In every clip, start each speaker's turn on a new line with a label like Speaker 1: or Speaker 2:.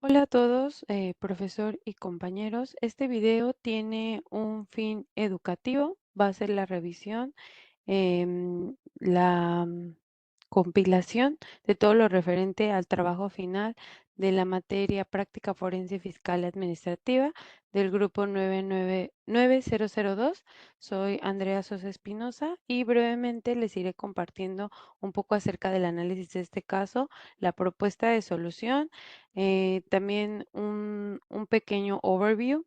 Speaker 1: Hola a todos, profesor y compañeros. Este video tiene un fin educativo, va a ser la revisión, la compilación de todo lo referente al trabajo final de la materia práctica forense fiscal y administrativa del grupo 99002. Soy Andrea Sosa Espinosa y brevemente les iré compartiendo un poco acerca del análisis de este caso, la propuesta de solución, también un pequeño overview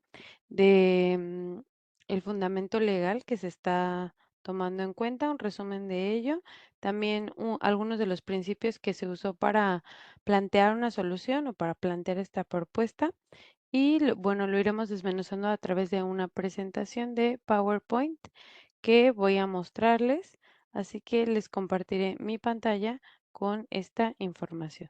Speaker 1: de el fundamento legal que se está tomando en cuenta, un resumen de ello, también algunos de los principios que se usó para plantear una solución o para plantear esta propuesta y bueno, lo iremos desmenuzando a través de una presentación de PowerPoint que voy a mostrarles, así que les compartiré mi pantalla con esta información.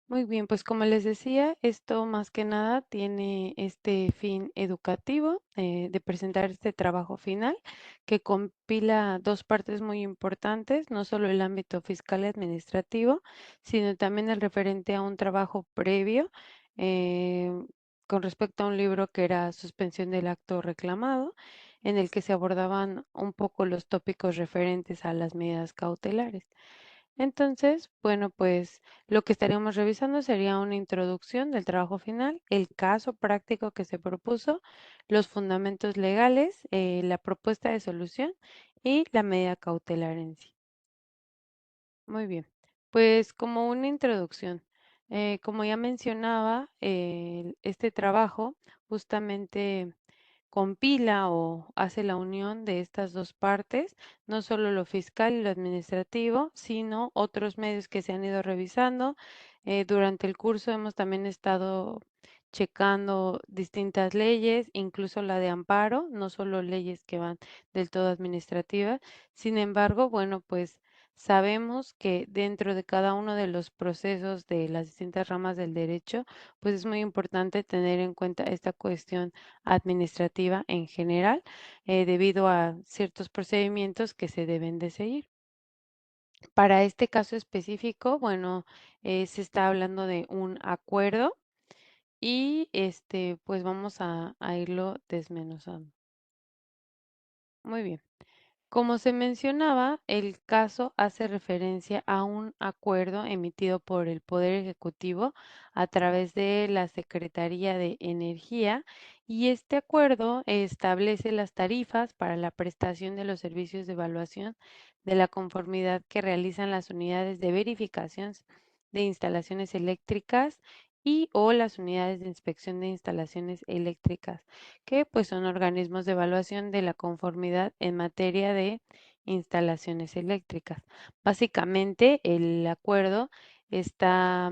Speaker 1: Muy bien, pues como les decía, esto más que nada tiene este fin educativo de presentar este trabajo final que compila dos partes muy importantes, no solo el ámbito fiscal y administrativo, sino también el referente a un trabajo previo eh, con respecto a un libro que era Suspensión del acto reclamado, en el que se abordaban un poco los tópicos referentes a las medidas cautelares. Entonces, bueno, pues lo que estaríamos revisando sería una introducción del trabajo final, el caso práctico que se propuso, los fundamentos legales, la propuesta de solución y la medida cautelar en sí. Muy bien, pues como una introducción, como ya mencionaba, este trabajo justamente compila o hace la unión de estas dos partes, no solo lo fiscal y lo administrativo, sino otros medios que se han ido revisando. Durante el curso hemos también estado checando distintas leyes, incluso la de amparo, no solo leyes que van del todo administrativas. Sin embargo, bueno, pues sabemos que dentro de cada uno de los procesos de las distintas ramas del derecho, pues es muy importante tener en cuenta esta cuestión administrativa en general, debido a ciertos procedimientos que se deben de seguir. Para este caso específico, bueno, se está hablando de un acuerdo y pues vamos a irlo desmenuzando. Muy bien. Como se mencionaba, el caso hace referencia a un acuerdo emitido por el Poder Ejecutivo a través de la Secretaría de Energía y este acuerdo establece las tarifas para la prestación de los servicios de evaluación de la conformidad que realizan las unidades de verificación de instalaciones eléctricas y o las unidades de inspección de instalaciones eléctricas que pues son organismos de evaluación de la conformidad en materia de instalaciones eléctricas. Básicamente, el acuerdo está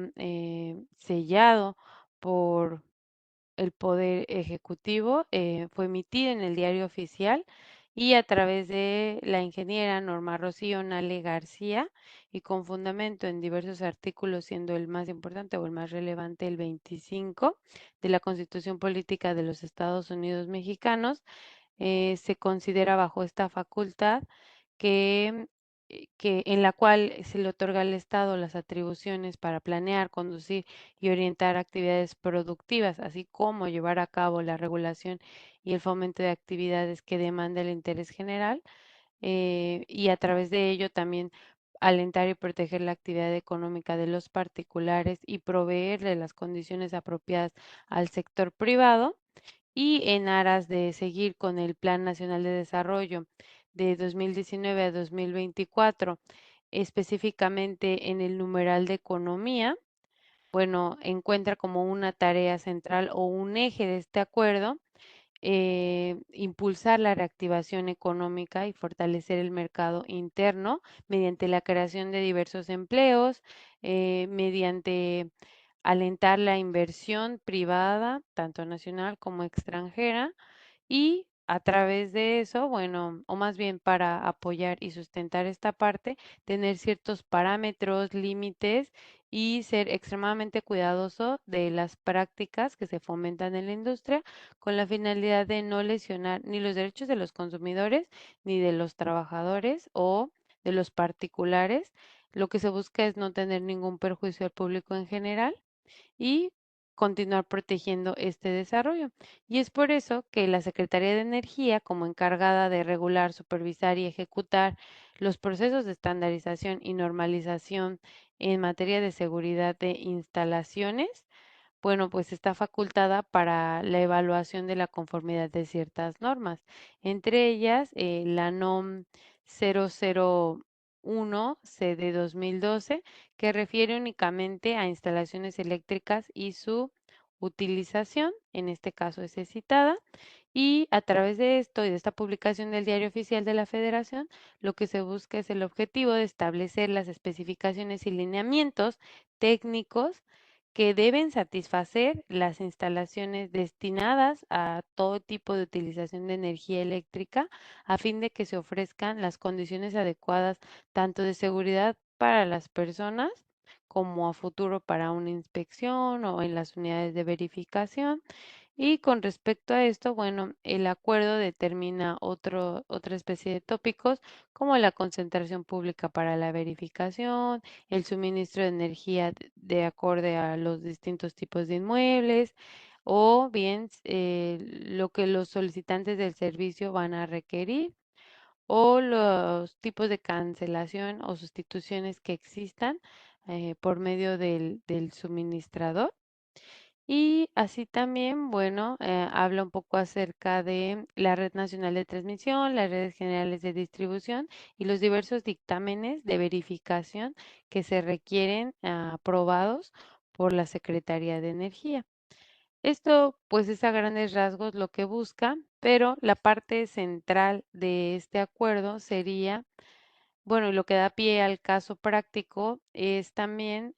Speaker 1: sellado por el Poder Ejecutivo, fue emitido en el Diario Oficial y a través de la ingeniera Norma Rocío Nale García y con fundamento en diversos artículos, siendo el más importante o el más relevante el 25 de la Constitución Política de los Estados Unidos Mexicanos, se considera bajo esta facultad que en la cual se le otorga al Estado las atribuciones para planear, conducir y orientar actividades productivas, así como llevar a cabo la regulación y el fomento de actividades que demanda el interés general, y a través de ello también alentar y proteger la actividad económica de los particulares y proveerle las condiciones apropiadas al sector privado y en aras de seguir con el Plan Nacional de Desarrollo de 2019 a 2024, específicamente en el numeral de economía, bueno, encuentra como una tarea central o un eje de este acuerdo, impulsar la reactivación económica y fortalecer el mercado interno mediante la creación de diversos empleos, mediante alentar la inversión privada, tanto nacional como extranjera, y a través de eso, bueno, o más bien para apoyar y sustentar esta parte, tener ciertos parámetros, límites y ser extremadamente cuidadoso de las prácticas que se fomentan en la industria con la finalidad de no lesionar ni los derechos de los consumidores ni de los trabajadores o de los particulares. Lo que se busca es no tener ningún perjuicio al público en general y continuar protegiendo este desarrollo. Y es por eso que la Secretaría de Energía, como encargada de regular, supervisar y ejecutar los procesos de estandarización y normalización en materia de seguridad de instalaciones, bueno, pues está facultada para la evaluación de la conformidad de ciertas normas, entre ellas la NOM 001 CD 2012, que refiere únicamente a instalaciones eléctricas y su utilización, en este caso es citada, y a través de esto y de esta publicación del Diario Oficial de la Federación, lo que se busca es el objetivo de establecer las especificaciones y lineamientos técnicos que deben satisfacer las instalaciones destinadas a todo tipo de utilización de energía eléctrica a fin de que se ofrezcan las condiciones adecuadas tanto de seguridad para las personas como a futuro para una inspección o en las unidades de verificación. Y con respecto a esto, bueno, el acuerdo determina otra especie de tópicos como la concentración pública para la verificación, el suministro de energía de acorde a los distintos tipos de inmuebles o bien lo que los solicitantes del servicio van a requerir o los tipos de cancelación o sustituciones que existan por medio del suministrador. Y así también, bueno, habla un poco acerca de la Red Nacional de Transmisión, las redes generales de distribución y los diversos dictámenes de verificación que se requieren aprobados por la Secretaría de Energía. Esto, pues, es a grandes rasgos lo que busca, pero la parte central de este acuerdo sería, bueno, y lo que da pie al caso práctico es también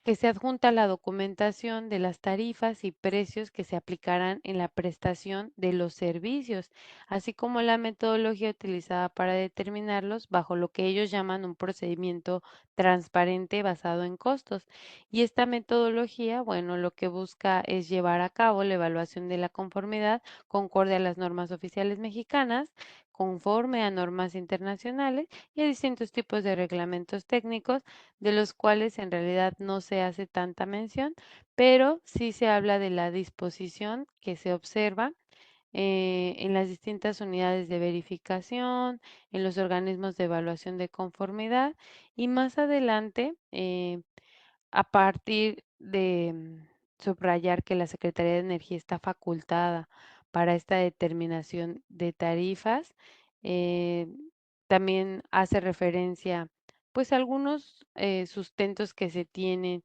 Speaker 1: que se adjunta la documentación de las tarifas y precios que se aplicarán en la prestación de los servicios, así como la metodología utilizada para determinarlos bajo lo que ellos llaman un procedimiento transparente basado en costos. Y esta metodología, bueno, lo que busca es llevar a cabo la evaluación de la conformidad concorde a las normas oficiales mexicanas, conforme a normas internacionales y a distintos tipos de reglamentos técnicos de los cuales en realidad no se hace tanta mención, pero sí se habla de la disposición que se observa en las distintas unidades de verificación, en los organismos de evaluación de conformidad y más adelante a partir de subrayar que la Secretaría de Energía está facultada para esta determinación de tarifas, eh, también hace referencia pues a algunos sustentos que se tienen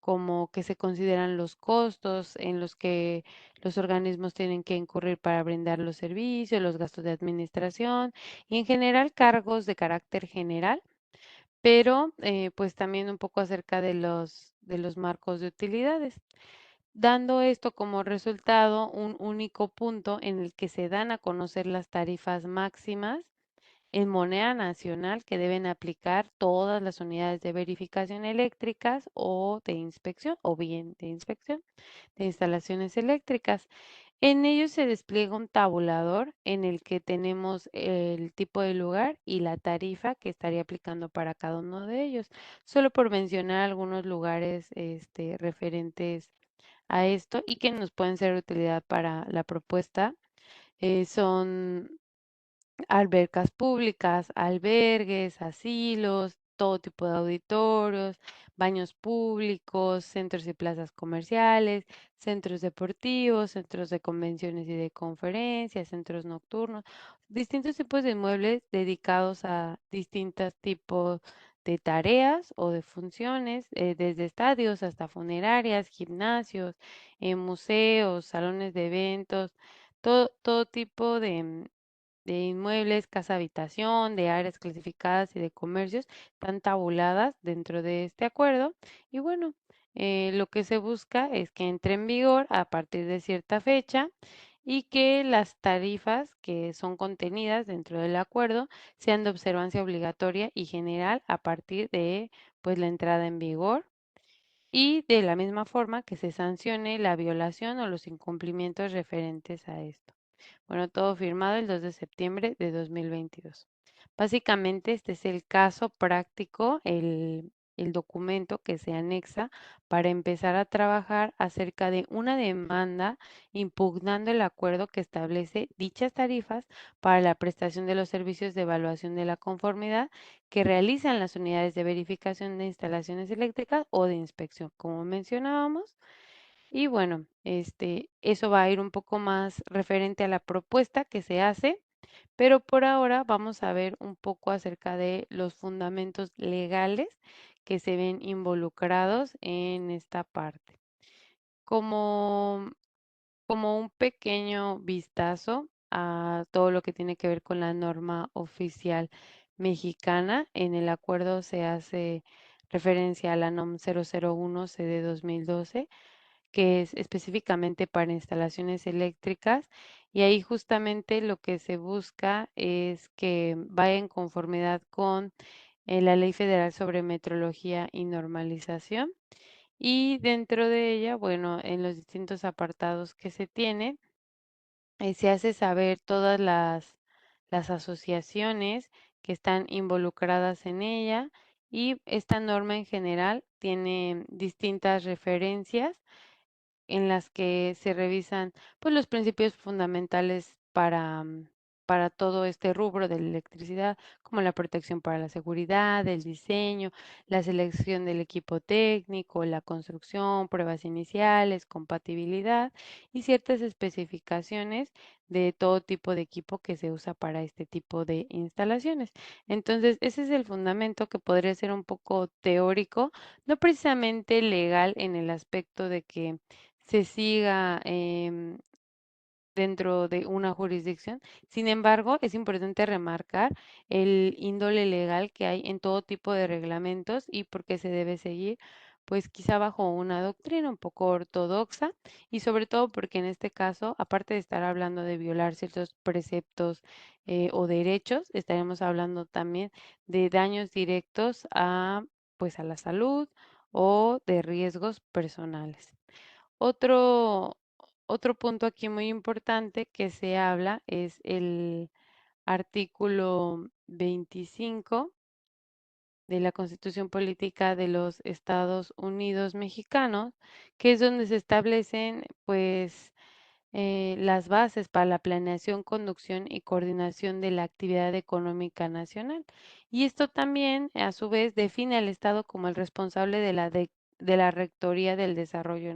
Speaker 1: como que se consideran los costos en los que los organismos tienen que incurrir para brindar los servicios, los gastos de administración y en general cargos de carácter general, pero pues también un poco acerca de los marcos de utilidades, dando esto como resultado un único punto en el que se dan a conocer las tarifas máximas en moneda nacional que deben aplicar todas las unidades de verificación eléctricas o de inspección o bien de inspección de instalaciones eléctricas. En ellos se despliega un tabulador en el que tenemos el tipo de lugar y la tarifa que estaría aplicando para cada uno de ellos. Solo por mencionar algunos lugares referentes a esto y que nos pueden ser de utilidad para la propuesta, son albercas públicas, albergues, asilos, todo tipo de auditorios, baños públicos, centros y plazas comerciales, centros deportivos, centros de convenciones y de conferencias, centros nocturnos, distintos tipos de inmuebles dedicados a distintos tipos de tareas o de funciones, desde estadios hasta funerarias, gimnasios, museos, salones de eventos, todo tipo de inmuebles, casa habitación, de áreas clasificadas y de comercios están tabuladas dentro de este acuerdo. Y bueno, lo que se busca es que entre en vigor a partir de cierta fecha y que las tarifas que son contenidas dentro del acuerdo sean de observancia obligatoria y general a partir de pues la entrada en vigor y de la misma forma que se sancione la violación o los incumplimientos referentes a esto. Bueno, todo firmado el 2 de septiembre de 2022. Básicamente, este es el caso práctico, el documento que se anexa para empezar a trabajar acerca de una demanda impugnando el acuerdo que establece dichas tarifas para la prestación de los servicios de evaluación de la conformidad que realizan las unidades de verificación de instalaciones eléctricas o de inspección, como mencionábamos. Y bueno, eso va a ir un poco más referente a la propuesta que se hace, pero por ahora vamos a ver un poco acerca de los fundamentos legales que se ven involucrados en esta parte. Como, como un pequeño vistazo a todo lo que tiene que ver con la norma oficial mexicana, en el acuerdo se hace referencia a la NOM 001 CD 2012 que es específicamente para instalaciones eléctricas y ahí justamente lo que se busca es que vaya en conformidad con la Ley Federal sobre Metrología y Normalización y dentro de ella, bueno, en los distintos apartados que se tiene, se hace saber todas las asociaciones que están involucradas en ella y esta norma en general tiene distintas referencias en las que se revisan pues los principios fundamentales para todo este rubro de la electricidad, como la protección para la seguridad, el diseño, la selección del equipo técnico, la construcción, pruebas iniciales, compatibilidad y ciertas especificaciones de todo tipo de equipo que se usa para este tipo de instalaciones. Entonces, ese es el fundamento que podría ser un poco teórico, no precisamente legal en el aspecto de que se siga dentro de una jurisdicción. Sin embargo, es importante remarcar el índole legal que hay en todo tipo de reglamentos y por qué se debe seguir, pues quizá bajo una doctrina un poco ortodoxa y sobre todo porque en este caso, aparte de estar hablando de violar ciertos preceptos o derechos, estaremos hablando también de daños directos a, pues, a la salud o de riesgos personales. Otro, otro punto aquí muy importante que se habla es el artículo 25 de la Constitución Política de los Estados Unidos Mexicanos, que es donde se establecen, pues, las bases para la planeación, conducción y coordinación de la actividad económica nacional. Y esto también, a su vez, define al Estado como el responsable de la Rectoría del Desarrollo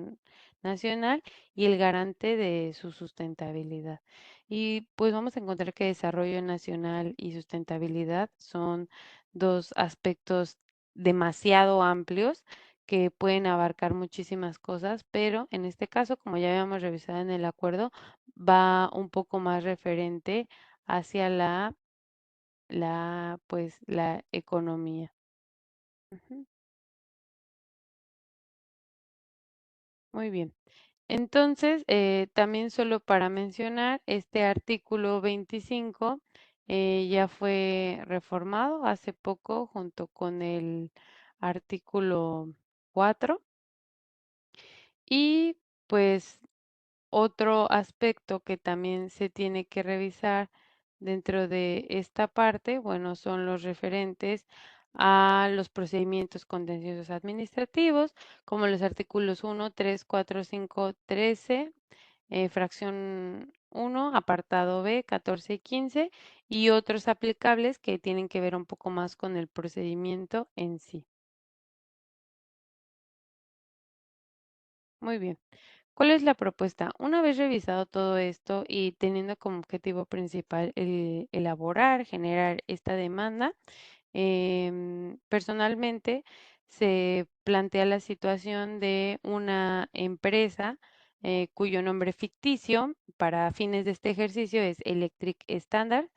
Speaker 1: Nacional y el garante de su sustentabilidad. Y pues vamos a encontrar que desarrollo nacional y sustentabilidad son dos aspectos demasiado amplios que pueden abarcar muchísimas cosas, pero en este caso, como ya habíamos revisado en el acuerdo, va un poco más referente hacia pues, la economía. Ujú, muy bien. Entonces, también solo para mencionar, este artículo 25 ya fue reformado hace poco junto con el artículo 4 y pues otro aspecto que también se tiene que revisar dentro de esta parte, bueno, son los referentes a los procedimientos contenciosos administrativos, como los artículos 1, 3, 4, 5, 13, fracción 1, apartado B, 14 y 15, y otros aplicables que tienen que ver un poco más con el procedimiento en sí. Muy bien. ¿Cuál es la propuesta? Una vez revisado todo esto y teniendo como objetivo principal el elaborar, generar esta demanda, personalmente se plantea la situación de una empresa cuyo nombre ficticio para fines de este ejercicio es Electric Standard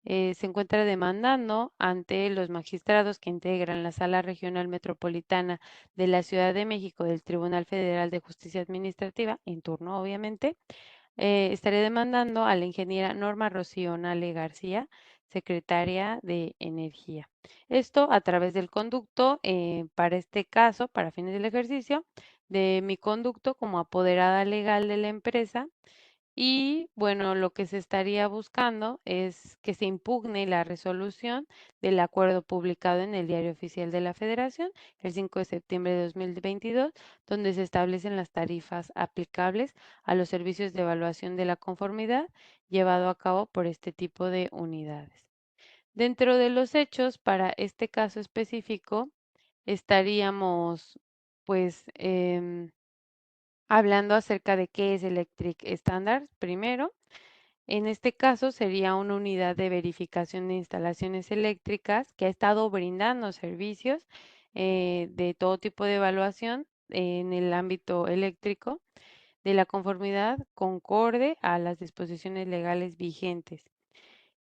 Speaker 1: se encuentra demandando ante los magistrados que integran la Sala Regional Metropolitana de la Ciudad de México del Tribunal Federal de Justicia Administrativa, en turno obviamente, estaré demandando a la ingeniera Norma Rocío Nale García, secretaria de Energía. Esto a través del conducto, para este caso, para fines del ejercicio, de mi conducto como apoderada legal de la empresa y bueno, lo que se estaría buscando es que se impugne la resolución del acuerdo publicado en el Diario Oficial de la Federación el 5 de septiembre de 2022, donde se establecen las tarifas aplicables a los servicios de evaluación de la conformidad llevado a cabo por este tipo de unidades. Dentro de los hechos, para este caso específico, estaríamos pues hablando acerca de qué es Electric Standard primero. En este caso sería una unidad de verificación de instalaciones eléctricas que ha estado brindando servicios de todo tipo de evaluación en el ámbito eléctrico de la conformidad concorde a las disposiciones legales vigentes.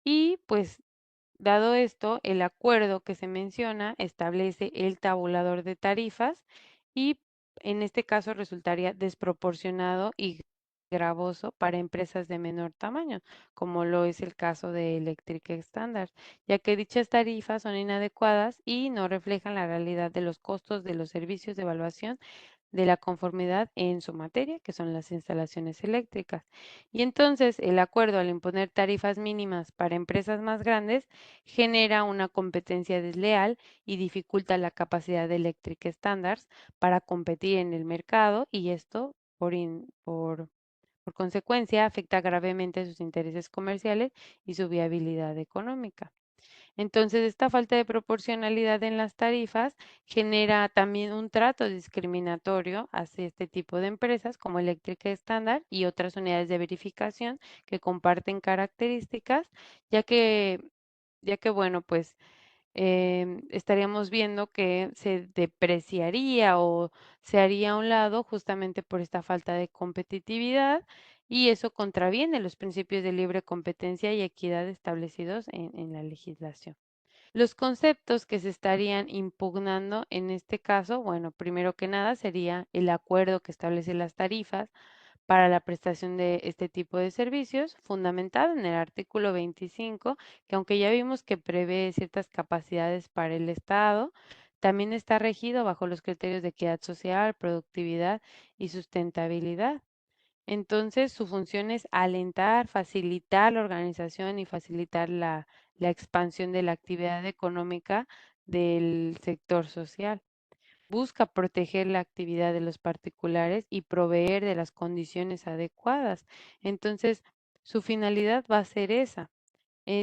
Speaker 1: Y pues dado esto, el acuerdo que se menciona establece el tabulador de tarifas y en este caso resultaría desproporcionado y gravoso para empresas de menor tamaño, como lo es el caso de Electric Standard, ya que dichas tarifas son inadecuadas y no reflejan la realidad de los costos de los servicios de evaluación de la conformidad en su materia, que son las instalaciones eléctricas. Y entonces el acuerdo al imponer tarifas mínimas para empresas más grandes genera una competencia desleal y dificulta la capacidad de Electric Standards para competir en el mercado y esto por consecuencia afecta gravemente sus intereses comerciales y su viabilidad económica. Entonces, esta falta de proporcionalidad en las tarifas genera también un trato discriminatorio hacia este tipo de empresas como Eléctrica Estándar y otras unidades de verificación que comparten características, ya que, ya que bueno, pues estaríamos viendo que se depreciaría o se haría a un lado justamente por esta falta de competitividad y eso contraviene los principios de libre competencia y equidad establecidos en la legislación. Los conceptos que se estarían impugnando en este caso, bueno, primero que nada sería el acuerdo que establece las tarifas para la prestación de este tipo de servicios, fundamentado en el artículo 25, que aunque ya vimos que prevé ciertas capacidades para el Estado, también está regido bajo los criterios de equidad social, productividad y sustentabilidad. Entonces, su función es alentar, facilitar la organización y facilitar la expansión de la actividad económica del sector social. Busca proteger la actividad de los particulares y proveer de las condiciones adecuadas. Entonces, su finalidad va a ser esa.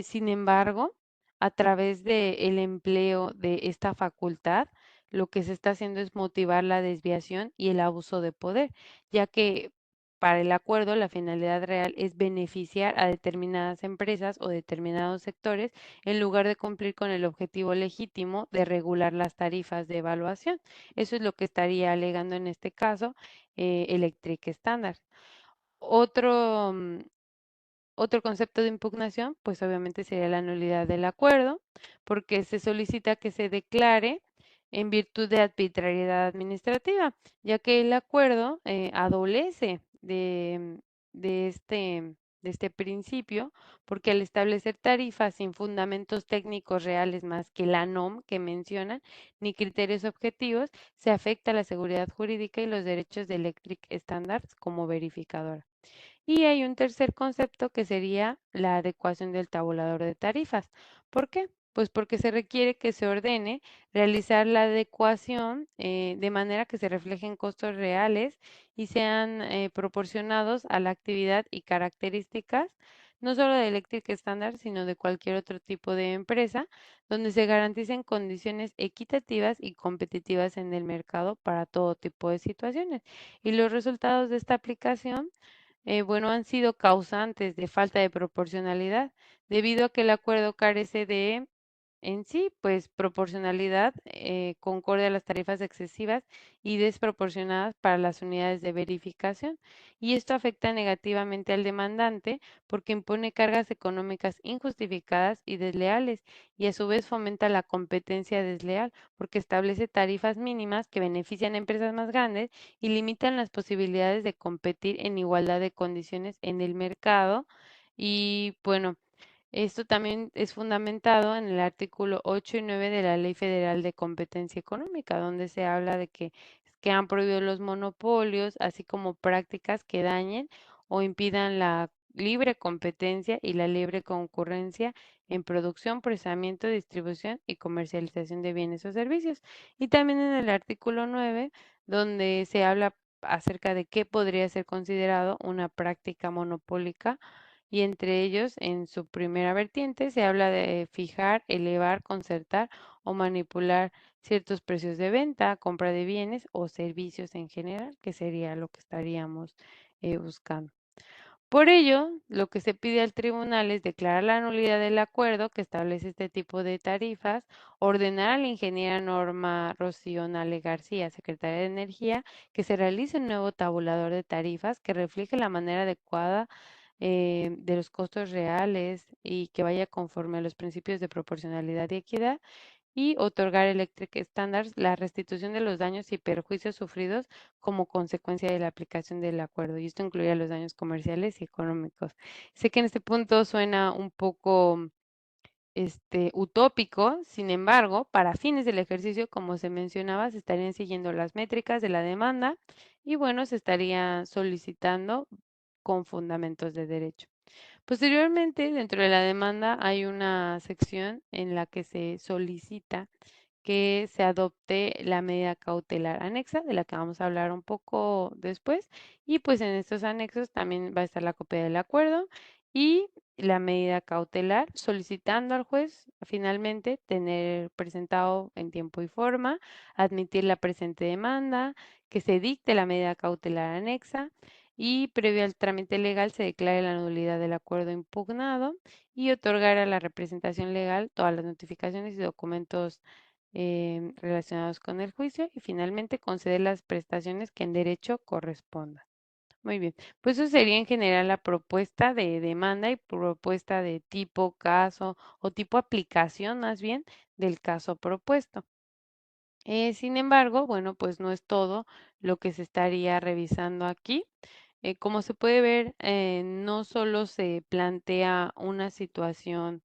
Speaker 1: Sin embargo, a través del empleo de esta facultad, lo que se está haciendo es motivar la desviación y el abuso de poder, ya que para el acuerdo la finalidad real es beneficiar a determinadas empresas o determinados sectores en lugar de cumplir con el objetivo legítimo de regular las tarifas de evaluación. Eso es lo que estaría alegando en este caso Electric Standard. Otro, otro concepto de impugnación, pues obviamente sería la nulidad del acuerdo, porque se solicita que se declare en virtud de arbitrariedad administrativa, ya que el acuerdo adolece de este principio, porque al establecer tarifas sin fundamentos técnicos reales más que la NOM que mencionan, ni criterios objetivos, se afecta la seguridad jurídica y los derechos de Electric Standards como verificadora. Y hay un tercer concepto que sería la adecuación del tabulador de tarifas. ¿Por qué? Pues porque se requiere que se ordene realizar la adecuación de manera que se reflejen costos reales y sean proporcionados a la actividad y características no solo de Electric Standard, sino de cualquier otro tipo de empresa, donde se garanticen condiciones equitativas y competitivas en el mercado para todo tipo de situaciones. Y los resultados de esta aplicación bueno, han sido causantes de falta de proporcionalidad, debido a que el acuerdo carece de En sí, pues proporcionalidad concordia a las tarifas excesivas y desproporcionadas para las unidades de verificación. Y esto afecta negativamente al demandante porque impone cargas económicas injustificadas y desleales y a su vez fomenta la competencia desleal porque establece tarifas mínimas que benefician a empresas más grandes y limitan las posibilidades de competir en igualdad de condiciones en el mercado. Y bueno, esto también es fundamentado en el artículo 8 y 9 de la Ley Federal de Competencia Económica, donde se habla de que han prohibido los monopolios, así como prácticas que dañen o impidan la libre competencia y la libre concurrencia en producción, procesamiento, distribución y comercialización de bienes o servicios. Y también en el artículo 9, donde se habla acerca de qué podría ser considerado una práctica monopólica y entre ellos, en su primera vertiente, se habla de fijar, elevar, concertar o manipular ciertos precios de venta, compra de bienes o servicios en general, que sería lo que estaríamos buscando. Por ello, lo que se pide al tribunal es declarar la nulidad del acuerdo que establece este tipo de tarifas, ordenar a la ingeniera Norma Rocío Nale García, secretaria de Energía, que se realice un nuevo tabulador de tarifas que refleje la manera adecuada de los costos reales y que vaya conforme a los principios de proporcionalidad y equidad y otorgar Electric Standards la restitución de los daños y perjuicios sufridos como consecuencia de la aplicación del acuerdo. Y esto incluye los daños comerciales y económicos. Sé que en este punto suena un poco utópico, sin embargo, para fines del ejercicio, como se mencionaba, se estarían siguiendo las métricas de la demanda y bueno, se estaría solicitando con fundamentos de derecho. Posteriormente, dentro de la demanda hay una sección en la que se solicita que se adopte la medida cautelar anexa, de la que vamos a hablar un poco después. Y pues en estos anexos también va a estar la copia del acuerdo y la medida cautelar, solicitando al juez finalmente tener presentado en tiempo y forma, admitir la presente demanda, que se dicte la medida cautelar anexa y previo al trámite legal se declare la nulidad del acuerdo impugnado y otorgar a la representación legal todas las notificaciones y documentos relacionados con el juicio y finalmente conceder las prestaciones que en derecho correspondan. Muy bien, pues eso sería en general la propuesta de demanda y propuesta de tipo caso o tipo aplicación más bien del caso propuesto. Sin embargo, bueno, pues no es todo lo que se estaría revisando aquí. Como se puede ver, no solo se plantea una situación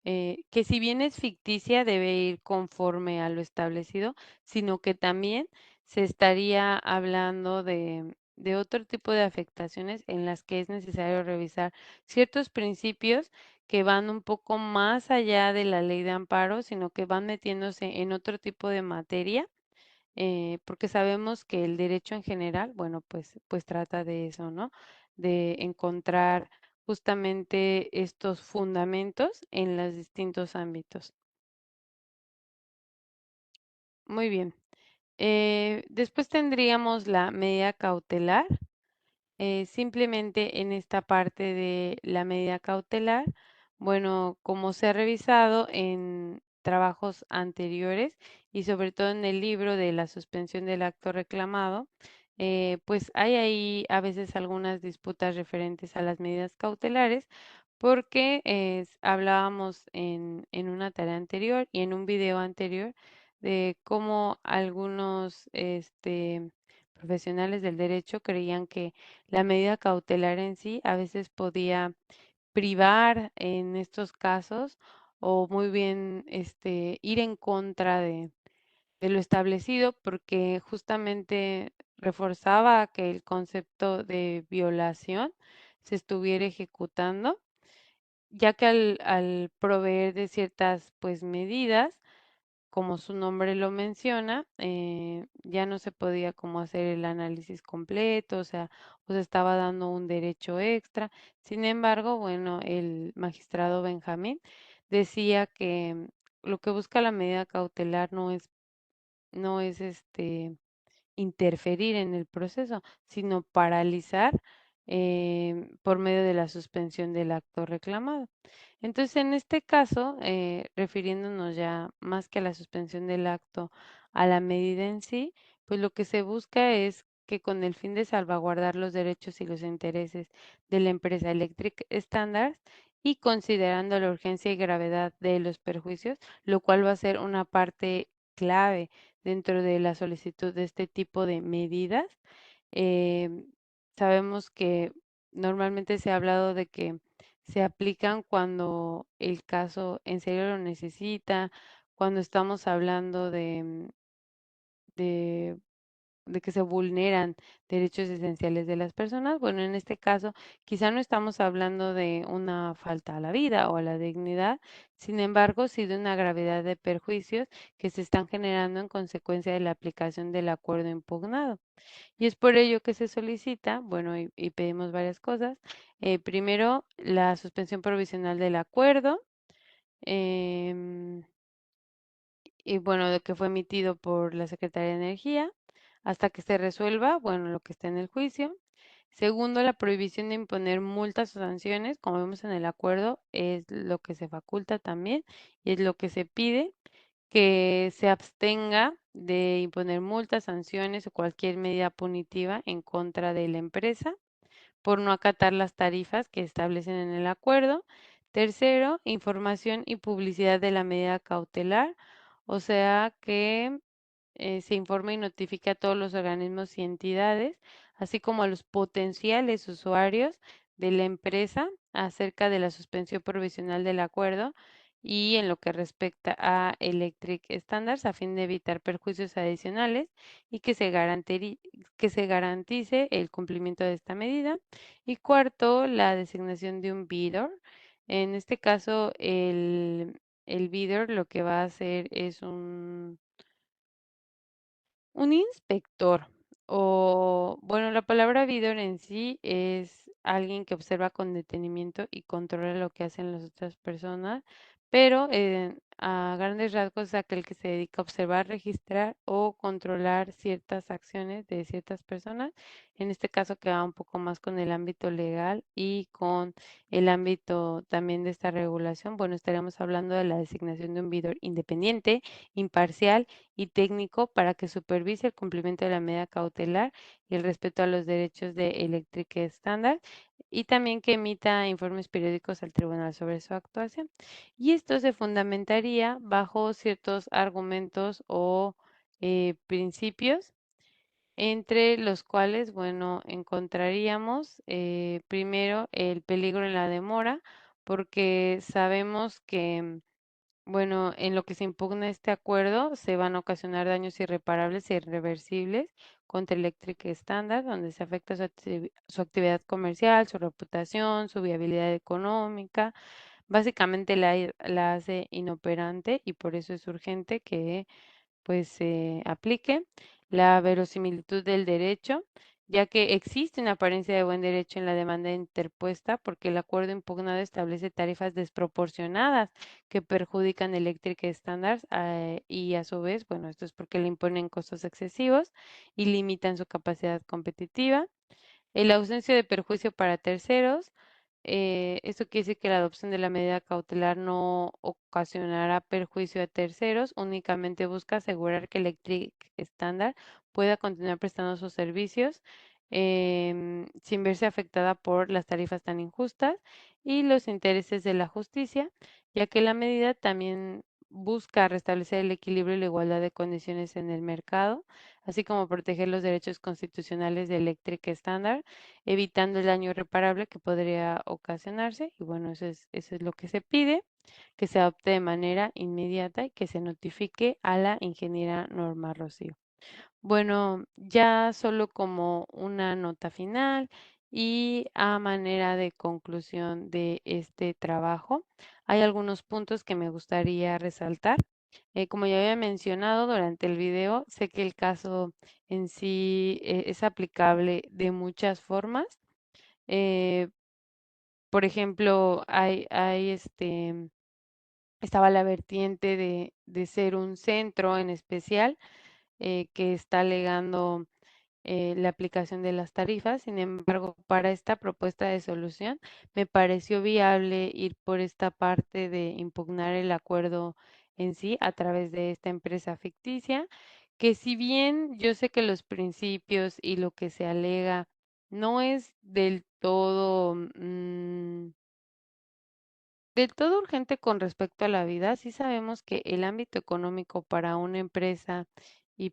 Speaker 1: que si bien es ficticia, debe ir conforme a lo establecido, sino que también se estaría hablando de otro tipo de afectaciones en las que es necesario revisar ciertos principios que van un poco más allá de la ley de amparo, sino que van metiéndose en otro tipo de materia porque sabemos que el derecho en general, bueno, pues trata de eso, ¿no? De encontrar justamente estos fundamentos en los distintos ámbitos. Muy bien. Después tendríamos la medida cautelar. Simplemente en esta parte de la medida cautelar, bueno, como se ha revisado en trabajos anteriores y sobre todo en el libro de la suspensión del acto reclamado, pues hay ahí a veces algunas disputas referentes a las medidas cautelares porque hablábamos en una tarea anterior y en un video anterior de cómo algunos profesionales del derecho creían que la medida cautelar en sí a veces podía privar en estos casos o muy bien ir en contra de lo establecido porque justamente reforzaba que el concepto de violación se estuviera ejecutando, ya que al proveer de ciertas pues medidas, como su nombre lo menciona, ya no se podía como hacer el análisis completo, o sea, pues estaba dando un derecho extra. Sin embargo, bueno, el magistrado Benjamín decía que lo que busca la medida cautelar no es interferir en el proceso, sino paralizar por medio de la suspensión del acto reclamado. Entonces, en este caso, refiriéndonos ya más que a la suspensión del acto, a la medida en sí, pues lo que se busca es que con el fin de salvaguardar los derechos y los intereses de la empresa Electric Standards y considerando la urgencia y gravedad de los perjuicios, lo cual va a ser una parte clave dentro de la solicitud de este tipo de medidas. Em, Sabemos que normalmente se ha hablado de que se aplican cuando el caso en serio lo necesita, cuando estamos hablando de, de que se vulneran derechos esenciales de las personas. Bueno, en este caso, quizá no estamos hablando de una falta a la vida o a la dignidad, sin embargo, sí de una gravedad de perjuicios que se están generando en consecuencia de la aplicación del acuerdo impugnado. Y es por ello que se solicita, bueno, y pedimos varias cosas. Primero, la suspensión provisional del acuerdo. em, y bueno, de que fue emitido por la Secretaría de Energía, hasta que se resuelva, bueno, lo que está en el juicio. Segundo, la prohibición de imponer multas o sanciones, como vemos en el acuerdo, es lo que se faculta también y es lo que se pide, que se abstenga de imponer multas, sanciones o cualquier medida punitiva en contra de la empresa por no acatar las tarifas que establecen en el acuerdo. Tercero, información y publicidad de la medida cautelar, o sea que se informe y notifique a todos los organismos y entidades, así como a los potenciales usuarios de la empresa acerca de la suspensión provisional del acuerdo y en lo que respecta a Electric Standards a fin de evitar perjuicios adicionales y que se garantice el cumplimiento de esta medida. Y cuarto, la designación de un bidder. En este caso, el bidder lo que va a hacer es un inspector o, bueno, la palabra vidor en sí es alguien que observa con detenimiento y controla lo que hacen las otras personas, pero a grandes rasgos es aquel que se dedica a observar, registrar o controlar ciertas acciones de ciertas personas. En este caso queda un poco más con el ámbito legal y con el ámbito también de esta regulación. Bueno, estaríamos hablando de la designación de un vidor independiente, imparcial y técnico para que supervise el cumplimiento de la medida cautelar y el respeto a los derechos de Electric Standard y también que emita informes periódicos al tribunal sobre su actuación. Y esto se fundamentaría bajo ciertos argumentos o principios entre los cuales, bueno, encontraríamos primero el peligro en la demora, porque sabemos que bueno, en lo que se impugna este acuerdo se van a ocasionar daños irreparables e irreversibles contra Electric Standard, donde se afecta su actividad comercial, su reputación, su viabilidad económica. Básicamente la hace inoperante y por eso es urgente que pues se aplique la verosimilitud del derecho, ya que existe una apariencia de buen derecho en la demanda interpuesta porque el acuerdo impugnado establece tarifas desproporcionadas que perjudican Electric Standards y a su vez, bueno, esto es porque le imponen costos excesivos y limitan su capacidad competitiva. La ausencia de perjuicio para terceros. Esto quiere decir que la adopción de la medida cautelar no ocasionará perjuicio a terceros, únicamente busca asegurar que Electric Standard pueda continuar prestando sus servicios sin verse afectada por las tarifas tan injustas y los intereses de la justicia, ya que la medida también busca restablecer el equilibrio y la igualdad de condiciones en el mercado, así como proteger los derechos constitucionales de Electric Standard evitando el daño irreparable que podría ocasionarse. Y bueno, eso es lo que se pide, que se adopte de manera inmediata y que se notifique a la ingeniera Norma Rocío. Bueno, ya solo como una nota final y a manera de conclusión de este trabajo, hay algunos puntos que me gustaría resaltar. Como ya había mencionado durante el video, sé que el caso en sí es aplicable de muchas formas. Eh, por ejemplo, estaba la vertiente de ser un centro en especial que está alegando la aplicación de las tarifas. Sin embargo, para esta propuesta de solución me pareció viable ir por esta parte de impugnar el acuerdo en sí a través de esta empresa ficticia, que si bien yo sé que los principios y lo que se alega no es del todo urgente con respecto a la vida, sí sabemos que el ámbito económico para una empresa y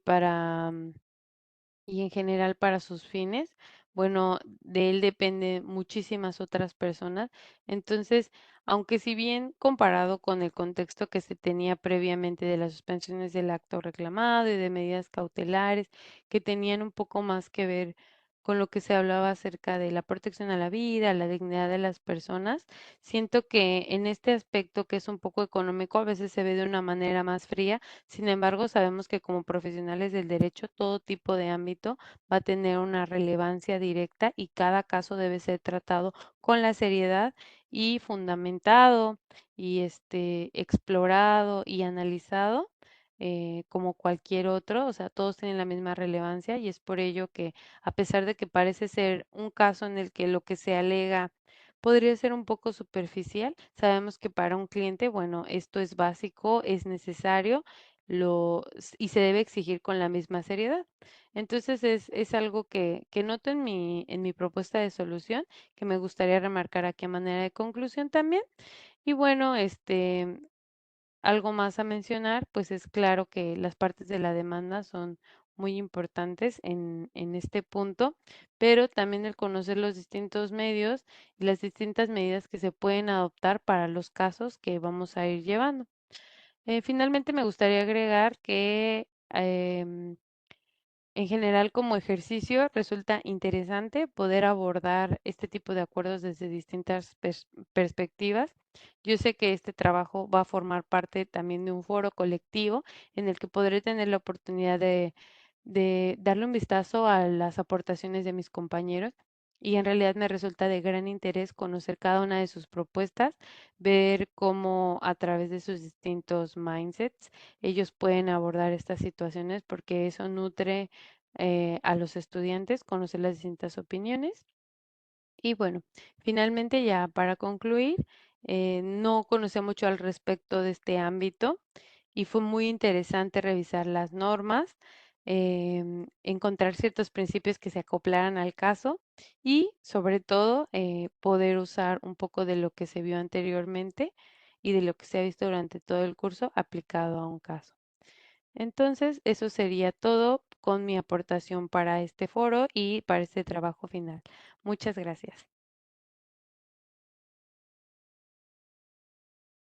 Speaker 1: y en general para sus fines, bueno, de él dependen muchísimas otras personas. Entonces, aunque si bien comparado con el contexto que se tenía previamente de las suspensiones del acto reclamado y de medidas cautelares que tenían un poco más que ver con lo que se hablaba acerca de la protección a la vida, la dignidad de las personas, siento que en este aspecto que es un poco económico a veces se ve de una manera más fría. Sin embargo, sabemos que como profesionales del derecho, todo tipo de ámbito va a tener una relevancia directa y cada caso debe ser tratado con la seriedad y fundamentado y explorado y analizado como cualquier otro. O sea, todos tienen la misma relevancia y es por ello que a pesar de que parece ser un caso en el que lo que se alega podría ser un poco superficial, sabemos que para un cliente, bueno, esto es básico, es necesario y se debe exigir con la misma seriedad. Entonces es algo que noto en en mi propuesta de solución, que me gustaría remarcar aquí a manera de conclusión también. Y bueno, algo más a mencionar, pues es claro que las partes de la demanda son muy importantes en este punto, pero también el conocer los distintos medios y las distintas medidas que se pueden adoptar para los casos que vamos a ir llevando. Finalmente, me gustaría agregar que en general, como ejercicio, resulta interesante poder abordar este tipo de acuerdos desde distintas perspectivas. Yo sé que este trabajo va a formar parte también de un foro colectivo en el que podré tener la oportunidad de darle un vistazo a las aportaciones de mis compañeros. Y en realidad me resulta de gran interés conocer cada una de sus propuestas, ver cómo a través de sus distintos mindsets ellos pueden abordar estas situaciones, porque eso nutre a los estudiantes, conocer las distintas opiniones. Y bueno, finalmente ya para concluir, no conocía mucho al respecto de este ámbito y fue muy interesante revisar las normas, encontrar ciertos principios que se acoplaran al caso y sobre todo poder usar un poco de lo que se vio anteriormente y de lo que se ha visto durante todo el curso aplicado a un caso. Entonces, eso sería todo con mi aportación para este foro y para este trabajo final. Muchas gracias.